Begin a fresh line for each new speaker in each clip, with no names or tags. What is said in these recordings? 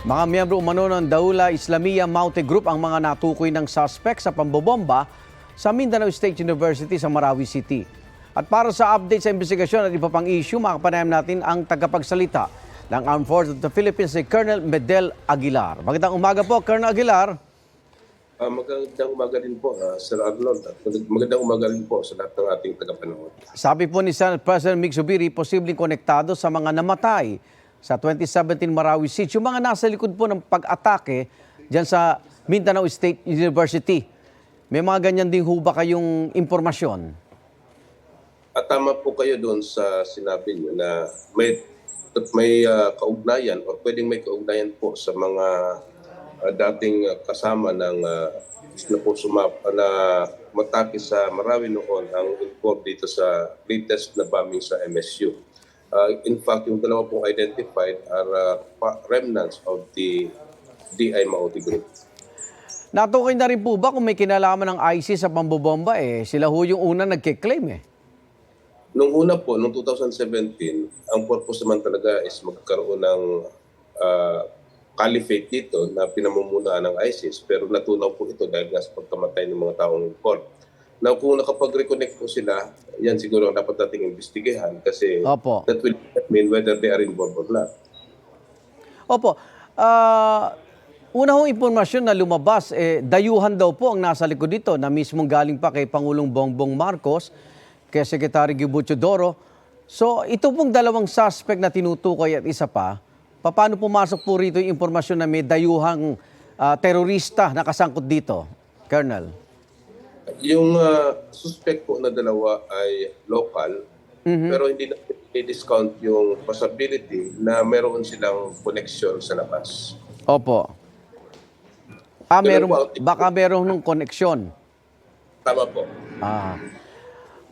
Mga miyembro umano ng Daula Islamiyah Maute Group ang mga natukoy ng suspect sa pambobomba sa Mindanao State University sa Marawi City. At para sa update sa investigasyon at iba pang issue, makapanayam natin ang tagapagsalita ng Armed Forces of the Philippines, si Colonel Medel Aguilar. Magandang umaga po, Colonel Aguilar.
Magandang umaga din po, Sir Arnold. At magandang umaga din po sa lahat ng ating tagapanood.
Sabi po ni Senate President Mig Zubiri, posibleng konektado sa mga namatay sa 2017 Marawi City, yung mga nasa likod po ng pag-atake dyan sa Mindanao State University. May mga ganyan din ho ba kayong impormasyon?
At tama po kayo doon sa sinabi niyo na may kaugnayan o pwedeng may kaugnayan po sa mga dating kasama ng na matake sa Marawi noon ang involved dito sa latest na bombing sa MSU. In fact, yung dalawa pong identified are remnants of the DI Maute Group.
Natukoy na rin po ba kung may kinalaman ng ISIS sa pambobomba? Sila ho yung una nagkiklaim .
Nung una po, noong 2017, ang purpose naman talaga is magkaroon ng caliphate dito na pinamumulaan ng ISIS. Pero natunaw po ito dahil nga sa pagkamatay ng mga taong involved. Now, kung nakapag-reconnect po sila, yan siguro ang dapat nating investigahan kasi
Opo.
That will mean whether they are involved or not.
Opo. Una hong impormasyon na lumabas, dayuhan daw po ang nasa likod dito na mismong galing pa kay Pangulong Bongbong Marcos, kay Secretary Gubo Teodoro. So ito pong dalawang suspect na tinutukoy at isa pa, paano pumasok po rito yung impormasyon na may dayuhang terorista na kasangkot dito, Colonel?
Yung suspect po na dalawa ay local, pero hindi na i-discount yung possibility na meron silang connection sa labas.
Opo. Baka meron ng koneksyon.
Tama po.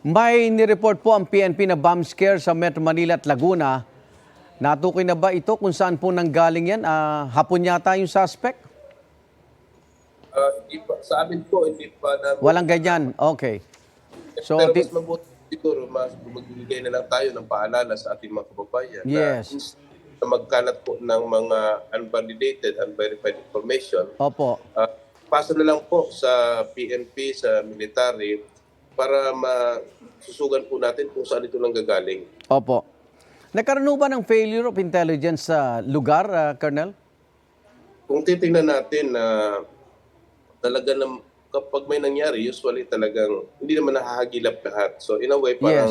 May nireport po ang PNP na bomb scare sa Metro Manila at Laguna. Natukoy na ba ito kung saan po nanggaling yan? Hapon yata yung suspect?
Hindi pa. Sa amin po, hindi pa namin.
Walang ganyan? Okay. So,
pero mas mabuti siguro, magbibigay na lang tayo ng paalala sa ating mga kababayan.
Yes.
Na magkalat po ng mga unvalidated, unverified information.
Opo.
Pasa na lang po sa PNP, sa military, para masusugan po natin kung saan ito nanggagaling.
Opo. Nagkaroon ba ng failure of intelligence sa lugar, Colonel?
Kung titingnan natin na talaga na kapag may nangyari, usually talagang hindi naman nakahagilap lahat. So in a way, parang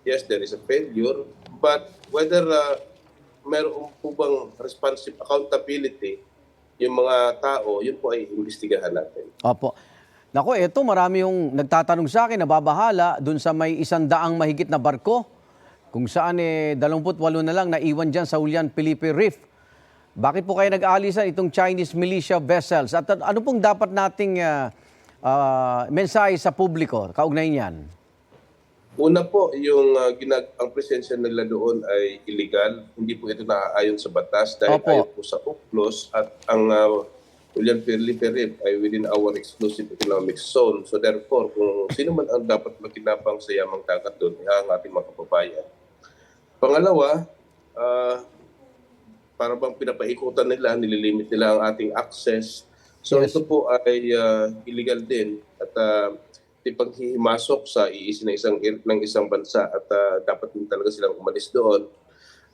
yes, there is a failure. But whether meron po bang responsive accountability yung mga tao, yun po ay imbestigahan natin.
Opo. Naku, eto marami yung nagtatanong sa akin, nababahala dun sa may 100 mahigit na barko, kung saan 28 na lang naiwan dyan sa Julian Felipe Reef. Bakit po kayo nag-aalisan itong Chinese militia vessels? At ano pong dapat nating mensahe sa publiko? Kaugnay niyan.
Una po, yung ang presensya nila doon ay illegal. Hindi po ito naaayon sa batas dahil ayon po sa UCLOS at ang Julian Felipe Reef ay within our exclusive economic zone. So therefore, kung sino man ang dapat makinabang sa yamang dagat doon, ang ating mga kababayan. Pangalawa, para bang pinapaikutan nila, nililimit nila ang ating access. So ito po ay illegal din at paghihimasok sa iisi ng isang bansa at dapat din talaga silang umalis doon.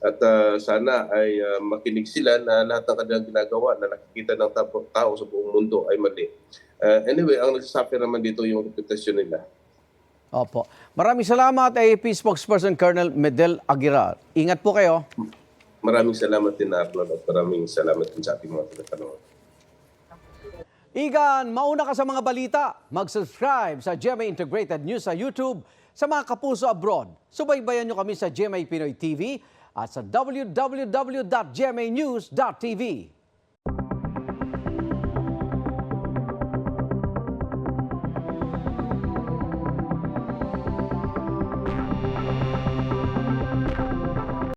At sana ay makinig sila na lahat ng kanilang ginagawa na nakikita ng tao sa buong mundo ay mali. Anyway, ang nagsasuffer naman dito yung reputasyon nila.
Opo. Maraming salamat, AFP spokesperson Colonel Medel Aguilar. Ingat po kayo.
Maraming salamat din, Arnold, at maraming salamat din sa ating mga tagapanood.
Igan, mauna ka sa mga balita. Mag-subscribe sa GMA Integrated News sa YouTube. Sa mga kapuso abroad, subaybayan nyo kami sa GMA Pinoy TV at sa www.gmanews.tv.